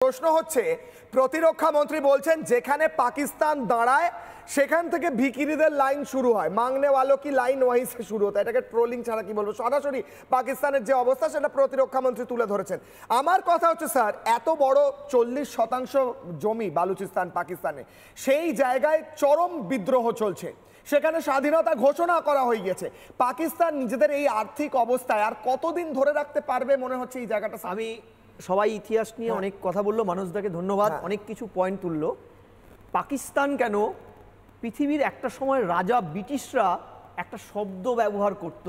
প্রশ্ন হচ্ছে প্রতিরক্ষা মন্ত্রী বলছেন যেখানে পাকিস্তান দাঁড়ায় সেখান থেকে ভিখিরিদের লাইন শুরু হয়, মাংনে वालों की লাইন वहीं से শুরু হতো। এটাকে ট্রোলিং ছাড়া কি বলবো, সরাসরি পাকিস্তানের যে অবস্থা সেটা প্রতিরক্ষা মন্ত্রী তুলে ধরেছেন। আমার কথা হচ্ছে স্যার, এত বড় 40% জমি বালুচিস্তান পাকিস্তানে, সেই জায়গায় চরম বিদ্রোহ চলছে, সেখানে স্বাধীনতা ঘোষণা করা হয়ে গেছে। পাকিস্তান নিজেদের এই আর্থিক অবস্থায় আর কতদিন ধরে রাখতে পারবে মনে হচ্ছে এই জায়গাটা? আমি সবাই ইতিহাস নিয়ে অনেক কথা বললো, মানুষদাকে ধন্যবাদ, অনেক কিছু পয়েন্ট তুললো। পাকিস্তান কেন, পৃথিবীর একটা সময় রাজা ব্রিটিশরা একটা শব্দ ব্যবহার করত,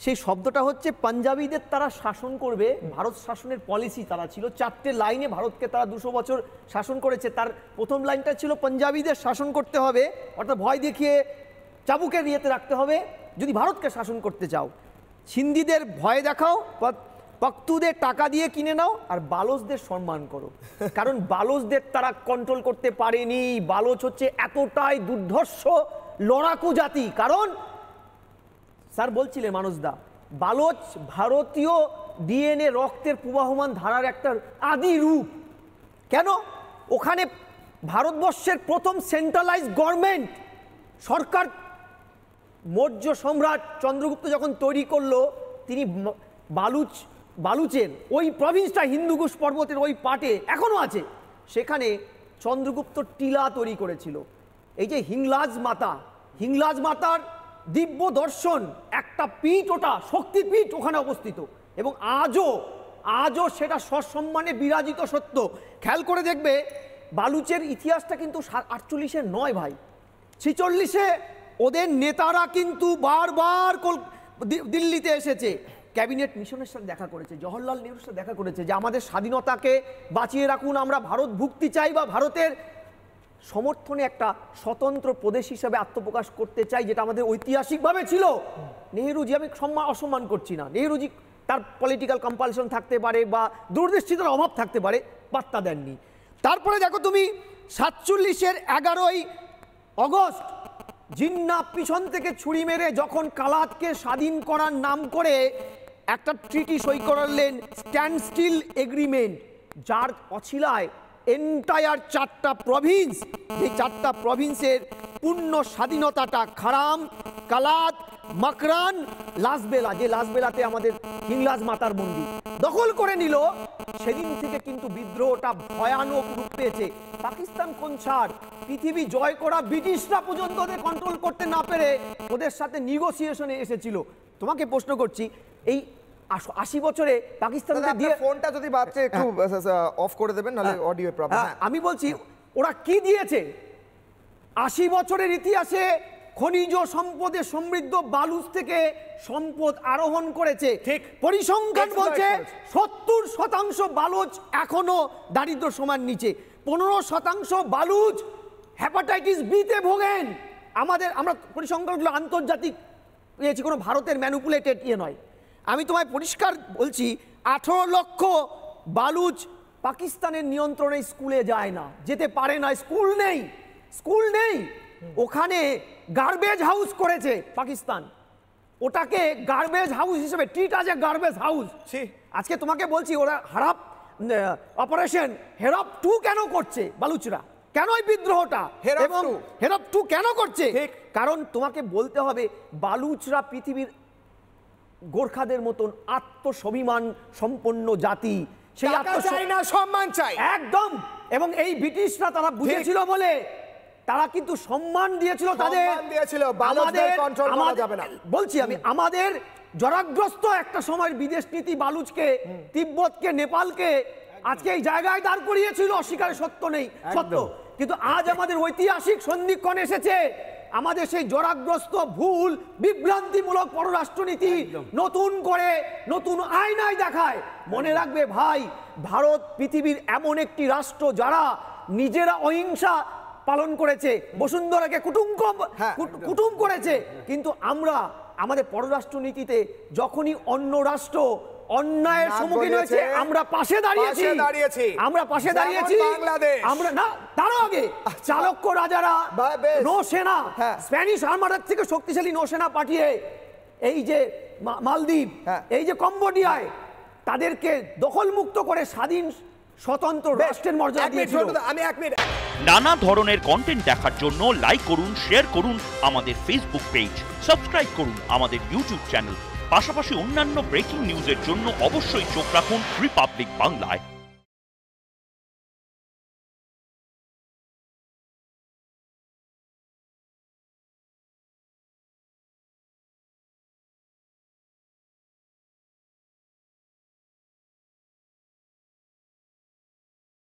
সেই শব্দটা হচ্ছে পাঞ্জাবিদের তারা শাসন করবে, ভারত শাসনের পলিসি তারা ছিল। 4টে লাইনে ভারতকে তারা 200 বছর শাসন করেছে। তার প্রথম লাইনটা ছিল পাঞ্জাবিদের শাসন করতে হবে, অর্থাৎ ভয় দেখিয়ে চাবুকের ইয়েতে রাখতে হবে যদি ভারতকে শাসন করতে চাও। সিন্ধিদের ভয় দেখাও, পখতুদের টাকা দিয়ে কিনে নাও, আর বালোচদের সম্মান করো। কারণ বালোচদের তারা কন্ট্রোল করতে পারেনি। বালোচ হচ্ছে এতটাই দুর্ধর্ষ লড়াকু জাতি। কারণ স্যার বলছিলেন মানুষদা, বালোচ ভারতীয় ডিএনএ রক্তের প্রবাহমান ধারার একটা আদি রূপ। কেন? ওখানে ভারতবর্ষের প্রথম সেন্ট্রালাইজ গভর্নমেন্ট সরকার মৌর্য সম্রাট চন্দ্রগুপ্ত যখন তৈরি করলো, তিনি বালুচের ওই প্রভিন্সটা হিন্দুকুশ পর্বতের ওই পাটে এখনো আছে, সেখানে চন্দ্রগুপ্ত টিলা তৈরি করেছিল। এই যে হিংলাজ মাতার দিব্য দর্শন একটা পীঠ, ওটা শক্তিপীঠ ওখানে অবস্থিত, এবং আজও সেটা সসম্মানে বিরাজিত সত্য। খেয়াল করে দেখবে বালুচের ইতিহাসটা কিন্তু 48-এ নয় ভাই, 46-এ ওদের নেতারা কিন্তু বারবার দিল্লিতে এসেছে, ক্যাবিনেট মিশনের সাথে দেখা করেছে, জওহরলাল নেহরুর সাথে দেখা করেছে যে আমাদের স্বাধীনতাকে বাঁচিয়ে রাখুন, আমরা ভারত ভুক্তি চাই বা ভারতের সমর্থনে একটা স্বতন্ত্র প্রদেশ হিসাবে আত্মপ্রকাশ করতে চাই, যেটা আমাদের ঐতিহাসিকভাবে ছিল। নেহরুজি, আমি অসম্মান করছি না, নেহরুজি তার পলিটিক্যাল কম্পালশন থাকতে পারে বা দূরদৃষ্টিতার অভাব থাকতে পারে, বার্তা দেননি। তারপরে দেখো তুমি 47-এর 11ই অগস্ট জিন্না পিছন থেকে ছুরি মেরে যখন কালাতকে স্বাধীন করার নাম করে একটা ট্রিটি সই করালেন, স্ট্যান্ড স্টিল এগ্রিমেন্ট, যার অছিলায় এন্টায়ার 4টা প্রভিন্স, এই 4টা প্রভিন্সের পূর্ণ স্বাধীনতাটা খারাম, কালাত, মকরান, লাসবেলা, যে লাসবেলাতে আমাদের হিংলাজ মাতার মন্দির দখল করে নিল, সেদিন থেকে কিন্তু বিদ্রোহটা ভয়ানক রূপ পেয়েছে। পাকিস্তান কোন ছাড়, পৃথিবী জয় করা ব্রিটিশরা পর্যন্ত ওদের কন্ট্রোল করতে না পেরে ওদের সাথে নিগোসিয়েশনে এসেছিল। তোমাকে প্রশ্ন করছি, এই 80 বছরে পাকিস্তানকে দিয়ে, ফোনটা যদি বাজছে একটু অফ করে দেবেন, নাহলে অডিও প্রবলেম। আমি বলছি ওরা কি দিয়েছে? 80 বছরের ইতিহাসে খনিজ সম্পদে সমৃদ্ধ বালুচ থেকে সম্পদ আরোহণ করেছে। ঠিক, পরিসংখ্যান বলছে 70% বালুচ এখনো দারিদ্র সীমার নিচে, 15% বালুচ হেপাটাইটিস বিতে ভোগেন। আমরা পরিসংখ্যানগুলো আন্তর্জাতিক পেয়েছি, কোনো ভারতের ম্যানিপুলেটেড ইয়ে নয়। আমি তোমায় পরিষ্কার বলছি, 18 লক্ষ বালুচ পাকিস্তানের নিয়ন্ত্রণে স্কুলে যায় না, যেতে পারে না, স্কুল নেই। ওখানে গার্বেজ হাউস করেছে পাকিস্তান, ওটাকে গার্বেজ হাউস হিসেবে ট্রিট আছে, গার্বেজ হাউস। আজকে তোমাকে বলছি, ওরা অপারেশন হেরাপ 2 কেন করছে বালুচরা, কেন এই বিদ্রোহটা, এবং হেরাপ 2 কেন করছে? কারণ তোমাকে বলতে হবে, বালুচরা পৃথিবীর গোর্খাদের মতন আত্মস্বাভিমান সম্পন্ন জাতি, সেই সম্মান চাই একদম। এবং এই ব্রিটিশরা তারা বুঝেছিল বলে তারা কিন্তু সম্মান দিয়েছিল, তাদের বলছি আমি, আমাদের জরাগ্রস্ত একটা সময় বিদেশ নীতি বালুচকে, তিব্বতকে, নেপালকে আজকে এই জায়গায় দাঁড় করিয়েছিল, অস্বীকারের সত্য নেই, সত্য। কিন্তু আজ আমাদের ঐতিহাসিক সন্ধিক্ষণ এসেছে, আমাদের সেই জরাগ্রস্ত ভুল বিভ্রান্তিমূলক পররাষ্ট্রনীতি নতুন করে নতুন আয়নায় দেখায়। মনে রাখবে ভাই, ভারত পৃথিবীর এমন একটি রাষ্ট্র যারা নিজেরা অহিংসা পালন করেছে, বসুন্ধরাকে কুটুম করেছে, কিন্তু আমরা আমাদের পররাষ্ট্রনীতিতে যখনই অন্য রাষ্ট্র অন্যায়ের সম্মুখীন হয়েছে আমরা পাশে দাঁড়িয়েছি। আমরা না, তারও আগে চালুক্য রাজারা নৌসেনা, স্প্যানিশ আর্মাডার থেকে শক্তিশালী নৌসেনা পাঠিয়ে এই যে মালদ্বীপ, এই যে কম্বোডিয়ায় তাদেরকে দখলমুক্ত করে স্বাধীন স্বতন্ত্র রাষ্ট্রের মর্যাদা দিয়েছিল। আমি 1 মিনিট। নানা ধরনের কন্টেন্ট দেখার জন্য লাইক করুন, শেয়ার করুন আমাদের ফেসবুক পেজ, সাবস্ক্রাইব করুন আমাদের ইউটিউব চ্যানেল। পাশাপাশি অন্যান্য ব্রেকিং নিউজের জন্য অবশ্যই চোখ রাখুন রিপাবলিক বাংলায়।